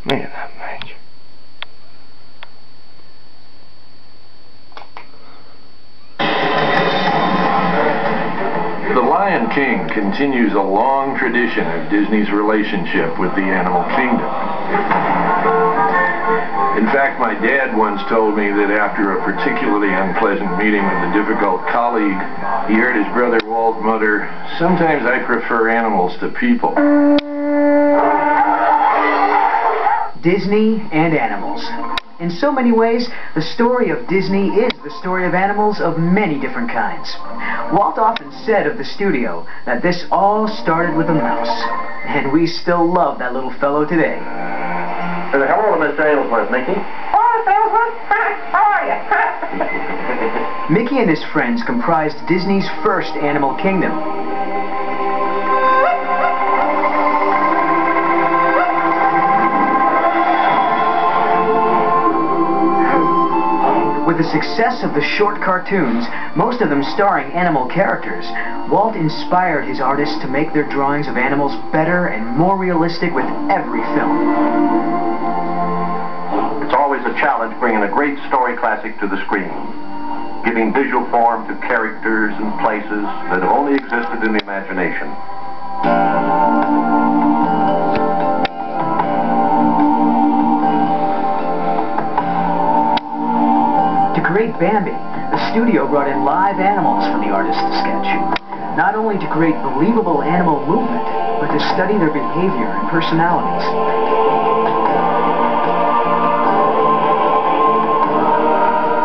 Man, that match. The Lion King continues a long tradition of Disney's relationship with the animal kingdom. In fact, my dad once told me that after a particularly unpleasant meeting with a difficult colleague, he heard his brother Walt mutter, "Sometimes I prefer animals to people." Disney and animals. In so many ways, the story of Disney is the story of animals of many different kinds. Walt often said of the studio that this all started with a mouse, and we still love that little fellow today. Hello, Mr. Aylesworth, Mickey. Oh, Aylesworth, how are you? Mickey and his friends comprised Disney's first animal kingdom. With the success of the short cartoons, most of them starring animal characters, Walt inspired his artists to make their drawings of animals better and more realistic with every film. It's always a challenge bringing a great story classic to the screen, giving visual form to characters and places that have only existed in the imagination. To create Bambi, the studio brought in live animals for the artist to sketch, not only to create believable animal movement, but to study their behavior and personalities.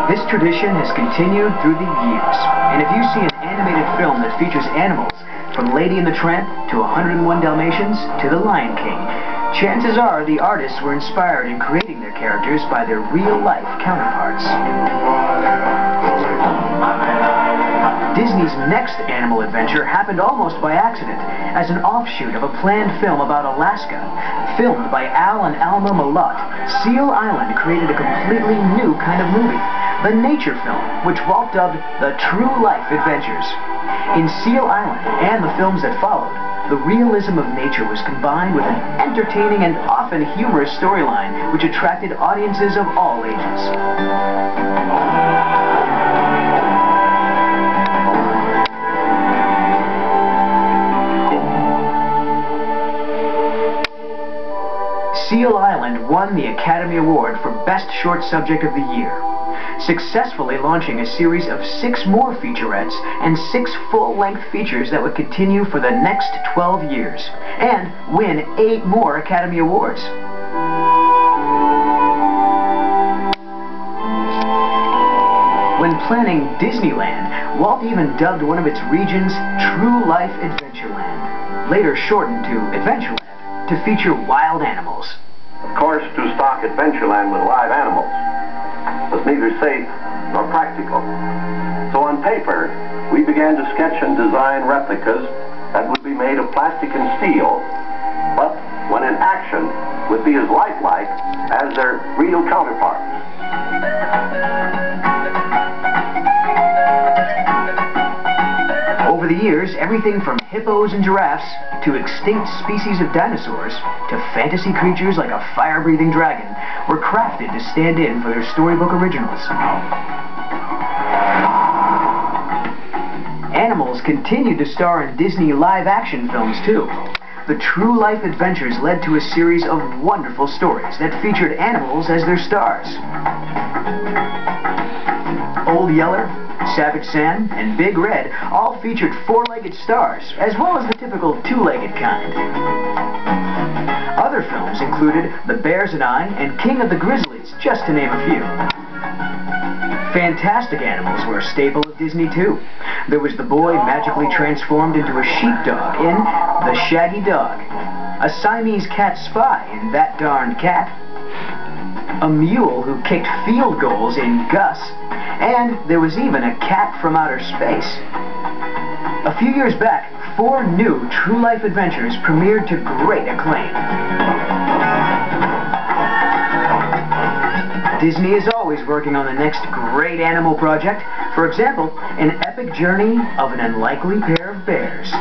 This tradition has continued through the years, and if you see an animated film that features animals, from Lady and the Tramp to 101 Dalmatians to The Lion King, chances are the artists were inspired in creating their characters by their real-life counterparts. Disney's next animal adventure happened almost by accident, as an offshoot of a planned film about Alaska. Filmed by Al and Alma Malott, Seal Island created a completely new kind of movie, the nature film, which Walt dubbed the True Life Adventures. In Seal Island and the films that followed, the realism of nature was combined with an entertaining and often humorous storyline which attracted audiences of all ages. Seal Island won the Academy Award for Best Short Subject of the Year, successfully launching a series of 6 more featurettes and 6 full-length features that would continue for the next 12 years, and win 8 more Academy Awards. When planning Disneyland, Walt even dubbed one of its regions True Life Adventureland, later shortened to Adventureland, to feature wild animals. Of course, to stock Adventureland with live animals was neither safe nor practical. So on paper, we began to sketch and design replicas that would be made of plastic and steel, but when in action would be as lifelike as their real counterparts. Over the years, everything from hippos and giraffes to extinct species of dinosaurs to fantasy creatures like a fire-breathing dragon were crafted to stand in for their storybook originals. Animals continued to star in Disney live-action films too. The True Life Adventures led to a series of wonderful stories that featured animals as their stars. Old Yeller, Savage Sam, and Big Red all featured 4-legged stars, as well as the typical 2-legged kind. Other films included The Bears and I and King of the Grizzlies, just to name a few. Fantastic animals were a staple of Disney too. There was the boy magically transformed into a sheepdog in The Shaggy Dog, a Siamese cat spy in That Darned Cat, a mule who kicked field goals in Gus, and there was even a cat from outer space. A few years back, 4 new True Life Adventures premiered to great acclaim. Disney is always working on the next great animal project. For example, an epic journey of an unlikely pair of bears.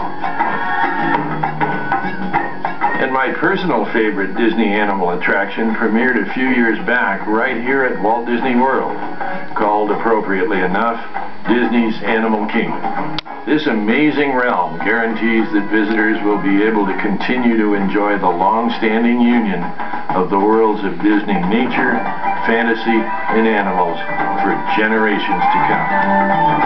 And my my personal favorite Disney animal attraction premiered a few years back right here at Walt Disney World, called appropriately enough, Disney's Animal Kingdom. This amazing realm guarantees that visitors will be able to continue to enjoy the long-standing union of the worlds of Disney nature, fantasy, and animals for generations to come.